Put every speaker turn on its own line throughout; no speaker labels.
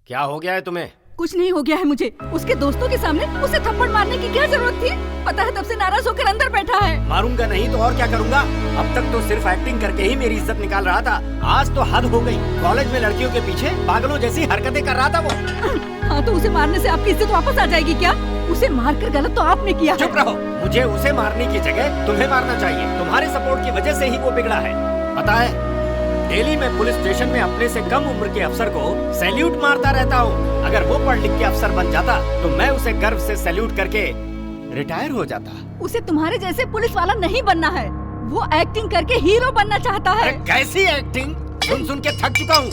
क्या हो गया है तुम्हें?
कुछ नहीं हो गया है मुझे। उसके दोस्तों के सामने उसे थप्पड़ मारने की क्या जरूरत थी? पता है तब से नाराज होकर अंदर बैठा है।
मारूंगा नहीं तो और क्या करूंगा? अब तक तो सिर्फ एक्टिंग करके ही मेरी इज्जत निकाल रहा था, आज तो हद हो गई। कॉलेज में लड़कियों के पीछे पागलों जैसी हरकतें कर रहा था वो।
हाँ तो उसे मारने से आपकी इज्जत वापस आ जाएगी क्या? उसे मारकर गलत तो आपने किया है।
चुप रहो। मुझे उसे मारने की जगह तुम्हें मारना चाहिए। तुम्हारे सपोर्ट की वजह से ही वो बिगड़ा है। पता है, डेली मैं पुलिस स्टेशन में अपने से कम उम्र के अफसर को सैल्यूट मारता रहता हूँ। अगर वो पढ़ लिख के अफसर बन जाता तो मैं उसे गर्व से सैल्यूट करके रिटायर हो जाता।
उसे तुम्हारे जैसे पुलिस वाला नहीं बनना है, वो एक्टिंग करके हीरो बनना चाहता है।
कैसी एक्टिंग? सुन सुन के थक चुका हूँ।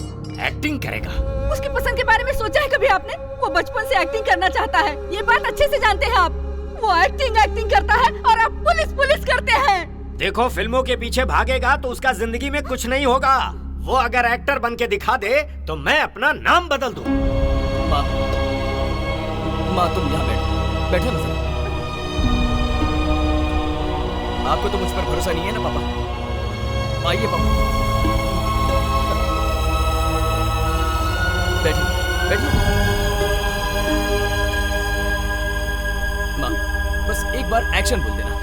एक्टिंग करेगा?
उसकी पसंद के बारे में सोचा है कभी आपने? वो बचपन से एक्टिंग करना चाहता है, ये बात अच्छे से जानते हैं आप। वो एक्टिंग करता है और आप पुलिस करते हैं।
देखो, फिल्मों के पीछे भागेगा तो उसका जिंदगी में कुछ नहीं होगा। वो अगर एक्टर बन के दिखा दे तो मैं अपना नाम बदल दूं।
माँ तुम यहाँ बैठो ना सर। आपको तो मुझ पर भरोसा नहीं है ना पापा? आइए पापा, बैठिए। माँ बस एक बार एक्शन बोल देना।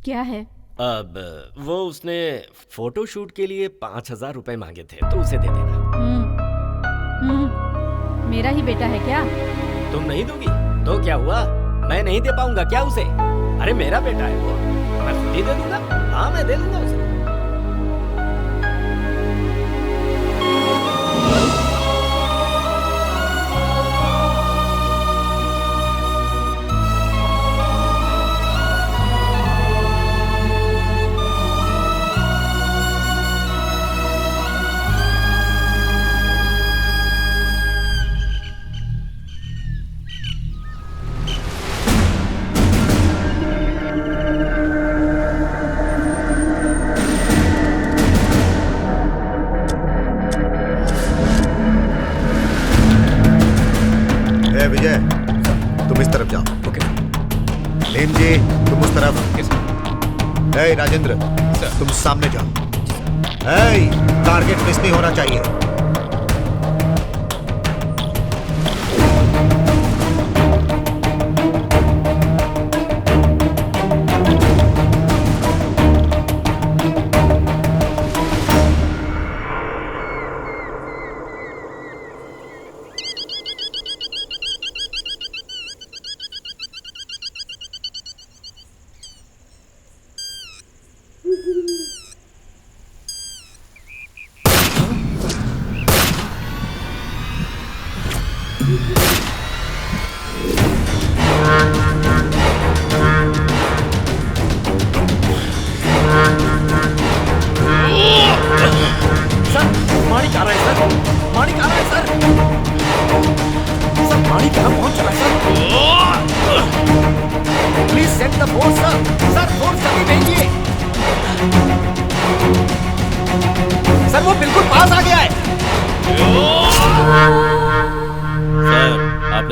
क्या है?
अब वो उसने फोटो शूट के लिए 5,000 रुपए मांगे थे तो उसे दे देना।
मेरा ही बेटा है क्या?
तुम नहीं दोगी तो क्या हुआ? मैं नहीं दे पाऊंगा क्या उसे? अरे मेरा बेटा है वो, मैं खुद ही दे दूंगा। हाँ मैं दे दूंगा उसे।
विजय, तुम इस तरफ जाओ।
ओके।
लेम जी, तुम उस तरफ। ए राजेंद्र, तुम सामने जाओ। टारगेट मिस नहीं होना चाहिए।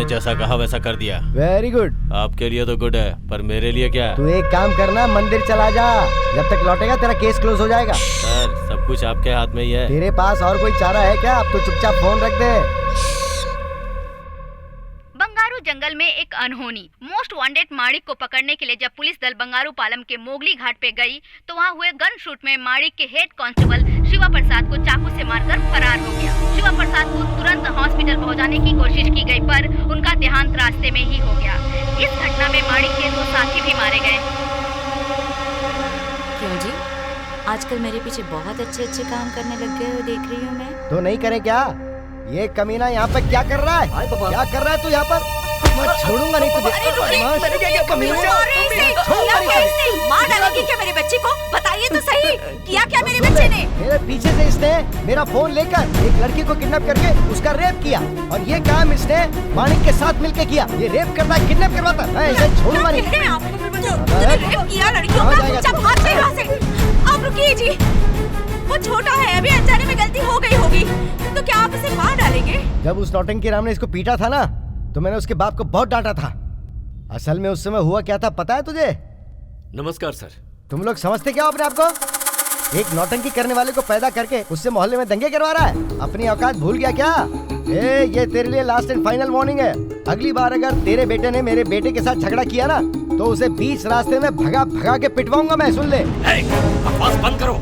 जैसा कहा वैसा कर दिया।
Very good.
आपके लिए तो गुड है, पर मेरे लिए क्या है?
तू एक काम करना, मंदिर चला जा। जब तक लौटेगा तेरा केस क्लोज हो जाएगा।
सर सब कुछ आपके हाथ में ही है।
तेरे पास और कोई चारा है क्या? अब तो चुपचाप फोन रख दे।
बंगारू जंगल में एक अनहोनी मोस्ट वांटेड माणिक को पकड़ने के लिए जब पुलिस दल बंगारू पालम के मोगली घाट पे गई तो वहाँ हुए गन शूट में माणिक के हेड कांस्टेबल शिवा प्रसाद को चाकू से मारकर फरार हो गया। शिवा प्रसाद को तुरंत हॉस्पिटल पहुंचाने की कोशिश की गई पर उनका देहांत रास्ते में ही हो गया। इस घटना में माणिक के 2 साथी भी मारे गए।
क्यों जी, आजकल मेरे पीछे बहुत अच्छे काम करने लग गए हो, देख रही हूँ मैं।
तो नहीं करे क्या? ये कमीना यहाँ पे क्या कर रहा है? क्या कर रहा है तू यहाँ पर? मैं छोड़ूंगा नहीं तुझे।
मार डालेगी क्या मेरे बच्चे को? बताइए तो सही, किया क्या मेरे बच्चे ने?
मेरे पीछे से इसने मेरा फोन लेकर एक लड़की को किडनैप करके उसका रेप किया, और ये काम इसने माणिक के साथ मिलके किया। ये रेप करता है, किडनैप करवाता है। मैं इसे छोड़ूंगा नहीं।
रेप किया लड़कियों का? जब हाथ से यहाँ से आप रुकिए जी, वो छोटा है, अभी अनजाने में गलती हो गई होगी, तो क्या आप उसे मार डालेंगे?
जब उस नौटंकी राम ने इसको पीटा था ना, तो मैंने उसके बाप को बहुत डांटा था। असल में उस समय हुआ क्या था पता है तुझे?
नमस्कार सर।
तुम लोग समझते क्या हो अपने आप को? एक नौटंकी करने वाले को पैदा करके उससे मोहल्ले में दंगे करवा रहा है। अपनी औकात भूल गया क्या? ये तेरे लिए लास्ट एंड फाइनल वार्निंग है। अगली बार अगर तेरे बेटे ने मेरे बेटे के साथ झगड़ा किया ना तो उसे बीच रास्ते में भगा भगा के पिटवाऊंगा मैं, सुन ले।
बकवास बंद करो।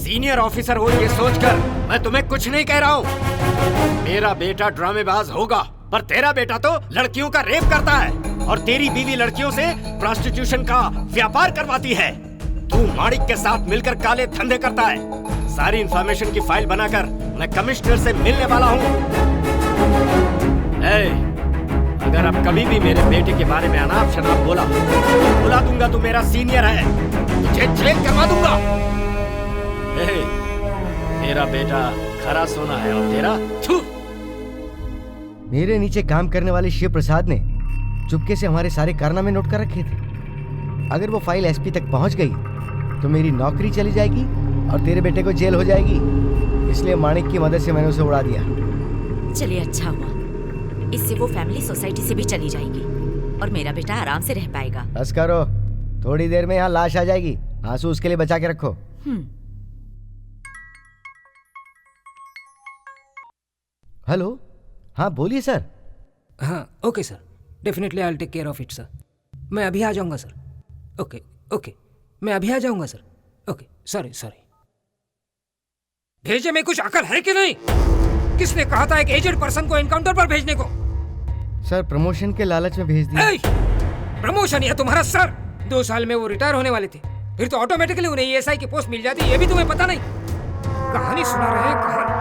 सीनियर ऑफिसर हो ये सोचकर मैं तुम्हें कुछ नहीं कह रहा हूँ। मेरा बेटा ड्रामेबाज होगा, पर तेरा बेटा तो लड़कियों का रेप करता है और तेरी बीवी लड़कियों से प्रोस्टिट्यूशन का व्यापार करवाती है। तू माणिक के साथ मिलकर काले धंधे करता है। सारी इंफॉर्मेशन की फाइल बनाकर मैं कमिश्नर से मिलने वाला हूँ। अगर अब कभी भी मेरे बेटे के बारे में अनाप शनाप बोला तो बुला दूंगा, तू मेरा सीनियर है, तुझे जेल करवा दूंगा। मेरा बेटा खरा सोना है और तेरा छू।
मेरे नीचे काम करने वाले शिव प्रसाद ने चुपके से हमारे सारे कारनामे नोट कर रखे थे। अगर वो फाइल एसपी तक पहुंच गई तो मेरी नौकरी चली जाएगी और तेरे बेटे को जेल हो जाएगी। इसलिए माणिक की मदद से मैंने उसे उड़ा दिया।
चलिए अच्छा हुआ, इससे वो फैमिली सोसाइटी से भी चली जाएगी और मेरा बेटा आराम से रह पाएगा।
बस करो, थोड़ी देर में यहाँ लाश आ जाएगी। आंसू उसके लिए बचा के रखो। हेलो, हाँ बोलिए सर।
हाँ okay sir, definitely I will take care of it sir. मैं अभी आ जाऊंगा सर। ओके ओके, मैं अभी आ जाऊंगा सर। Okay sorry sorry. भेजे में कुछ अकल है कि नहीं? किसने कहा था एक एजेड पर्सन को एनकाउंटर पर भेजने को?
सर प्रमोशन के लालच में भेज दिया।
प्रमोशन या तुम्हारा सर? 2 साल में वो रिटायर होने वाले थे, फिर तो ऑटोमेटिकली उन्हें ईएसआई की पोस्ट मिल जाती। ये भी तुम्हें पता नहीं? कहानी सुना रहे हैं कहानी।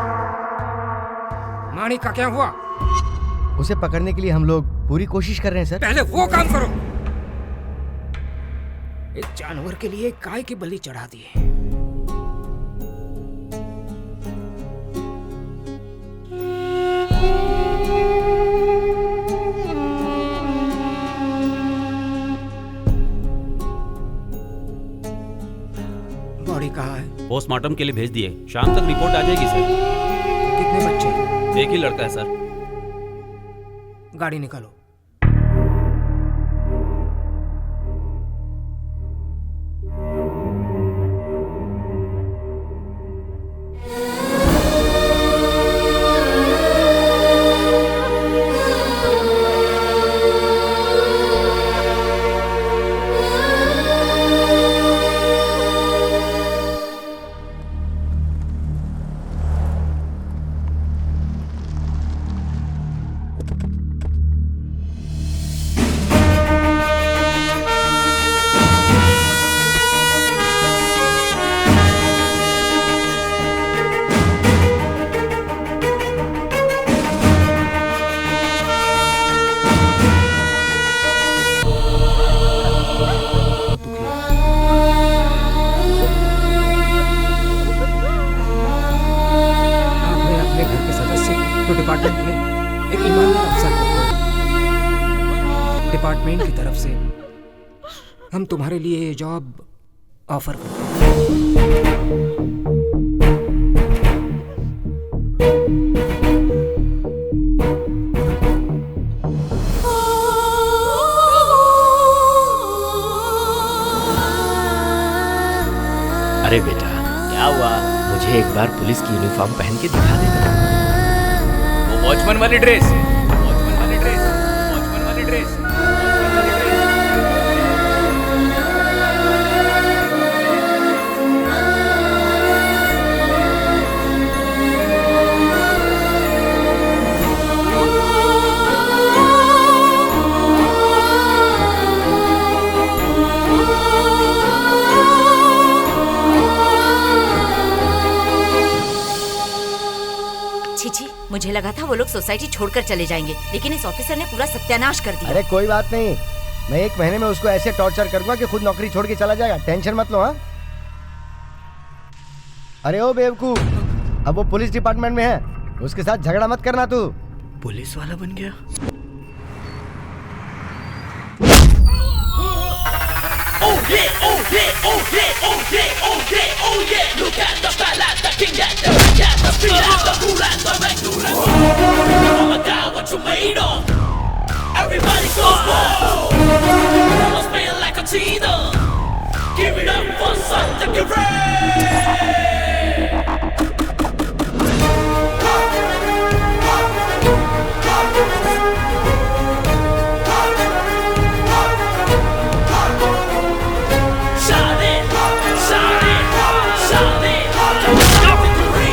माणिक का क्या हुआ?
उसे पकड़ने के लिए हम लोग पूरी कोशिश कर रहे हैं सर।
पहले वो काम करो। एक जानवर के लिए गाय की बलि चढ़ा दी है। बॉडी कहाँ है?
पोस्टमार्टम के लिए भेज दिए, शाम तक रिपोर्ट आ जाएगी सर।
कितने बच्चे?
एक ही लड़का है सर।
गाड़ी निकालो। डिपार्टमेंट की तरफ से हम तुम्हारे लिए ये जॉब ऑफर करते हैं।
अरे बेटा, क्या हुआ? मुझे एक बार पुलिस की यूनिफॉर्म पहन के दिखा देना।
वो वॉचमैन वाली ड्रेस, वॉचमैन वाली ड्रेस, वॉचमैन वाली ड्रेस।
मुझे लगा था वो लोग सोसाइटी छोड़कर चले जाएंगे, लेकिन इस ऑफिसर ने पूरा सत्यानाश कर दिया।
अरे कोई बात नहीं, मैं 1 महीने में उसको ऐसे टॉर्चर करूंगा कि खुद नौकरी छोड़ के चला जाएगा। टेंशन मत लो। हाँ, अरे ओ बेवकूफ, अब वो पुलिस डिपार्टमेंट में है, उसके साथ झगड़ा मत करना। तू
पुलिस वाला बन गया।
Oh yeah, oh yeah, oh yeah, oh yeah, oh yeah, oh yeah. Look at the fella, the king, the king, the freelance, the cool and the regular. Oh my God, what you made of? Everybody goes whoa. Tina. Give it up for Santa Caray. Shout it, shout it, shout it. Santa Caray,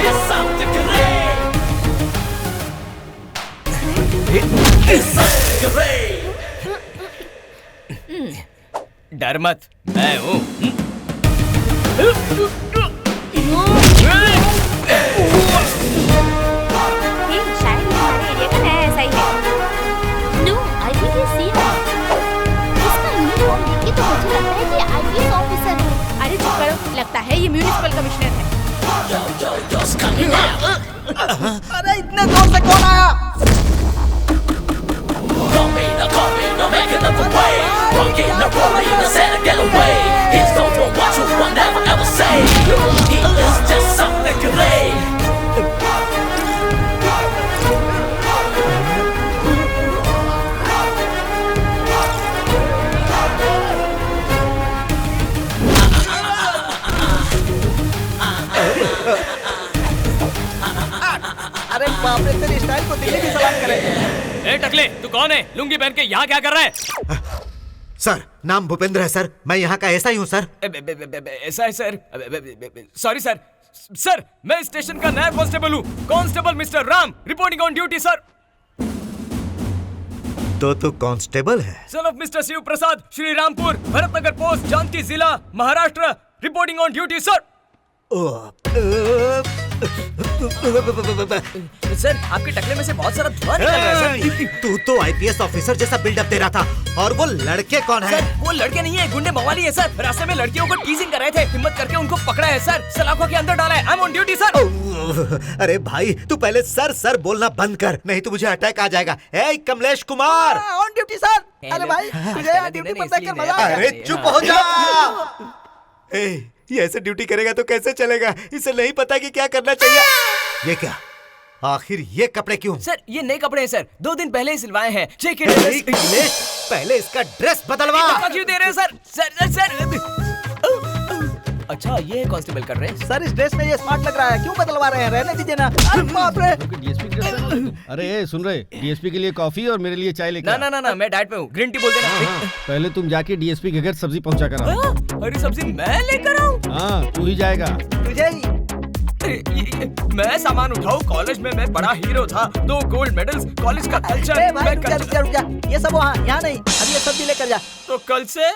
it's Santa Caray. It's Santa Caray.
डर मत, मैं हूँ।
शायद हमारे area का नया ऐसा ही है।
No, I think he's seen us. इसका यूनिफॉर्म देख के तो मुझे लगता है कि IPS ऑफिसर है।
अरे चुप करो, लगता है ये म्यूनिसिपल कमिश्नर है।
अरे इतने जोर से कौन आया?
No making up a way. Rocking the rolling in the Santa get away. His don't know what you will never ever say. He is just something great.
अरे बाप रे, तेरी स्टाइल को दिल्ली की सलाम करे।
ए टकले, तू कौन है? लुंगी पहन के यहाँ क्या कर रहा है?
सर, नाम भूपेंद्र है सर, मैं यहाँ का ऐसा ही हूँ सर।
ऐसा है सर। Sorry sir. सर, मैं स्टेशन का नया कांस्टेबल हूँ। Constable mister Ram, reporting on duty sir.
तो तू कांस्टेबल है?
Son of mister Shiv Prasad, Shrirampur, Bharatnagar post, Janki जिला, Maharashtra, reporting on duty sir. Sir, आपके टकले में से बहुत सारा धुआं निकल रहा है सर।
तू तो आईपीएस ऑफिसर जैसा बिल्डअप दे रहा था। और वो लड़के कौन है?
सर, वो लड़के नहीं है, गुंडे मवाली है सर। रास्ते में लड़कियों को टीजिंग कर रहे थे, हिम्मत करके उनको पकड़ा है सर, सलाखों के अंदर डाला है। I am on duty sir.
अरे भाई, तू पहले सर सर बोलना बंद कर, नहीं तो मुझे अटैक आ जाएगा। ए Kamlesh Kumar,
on duty sir. अरे भाई, तुझे ड्यूटी पर देखकर मजा आ गया।
अरे चुप हो जा। ये ऐसे ड्यूटी करेगा तो कैसे चलेगा? इसे नहीं पता कि क्या करना चाहिए। ये क्या? आखिर ये कपड़े क्यों?
सर, ये नए कपड़े हैं सर, 2 दिन पहले ही सिलवाए हैं।
पहले इसका ड्रेस बदलवा।
क्यों दे रहे हैं सर? सर सर अच्छा, ये कांस्टेबल कर रहे हैं
सर। इस ड्रेस में ये स्मार्ट लग रहा है, क्यों बदलवा रहे हैं? रहने दीजिए ना। अरे बाप रे।
अरे सुन रहे, डीएसपी के लिए कॉफी और मेरे लिए चाय लेकर।
ना, मैं डाइट पे हूँ, ग्रीन टी बोल देना।
पहले तुम जाके डीएसपी के घर सब्जी पहुंचा कर आओ।
हरी सब्जी मैं लेकर आऊँ?
हाँ, तू ही जाएगा।
तुझे ही।
मैं सामान उठाऊं? कॉलेज में मैं बड़ा हीरो था, 2 गोल्ड मेडल्स, कॉलेज का कल्चर।
रुक जा। ये सब वहाँ, यहाँ नहीं। अब ये सब्जी लेकर जा।
तो कल से?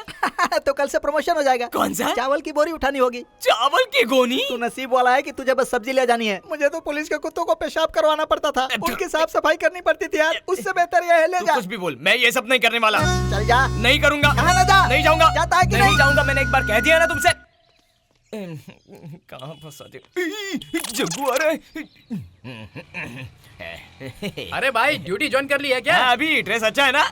तो कल से प्रमोशन हो जाएगा।
कौन सा?
चावल की बोरी उठानी होगी।
चावल की गोनी?
तू नसीब वाला है कि तुझे बस सब्जी ले जानी है। मुझे तो पुलिस के कुत्तों को पेशाब करवाना पड़ता था, उनकी साफ सफाई करनी पड़ती थी यार। उससे बेहतर ये है, ले जा।
कुछ भी बोल, मैं ये सब नहीं करने वाला।
चल जा।
नहीं करूंगा।
कहाँ ना जा?
नहीं जाऊंगा।
जाता है कि
नहीं जाऊंगा, मैंने एक बार कह दिया ना तुमसे। कहाँ फंसा दे? जग्गू आ रहा है।
अरे भाई, ड्यूटी ज्वाइन कर ली है क्या?
अभी ड्रेस अच्छा है ना?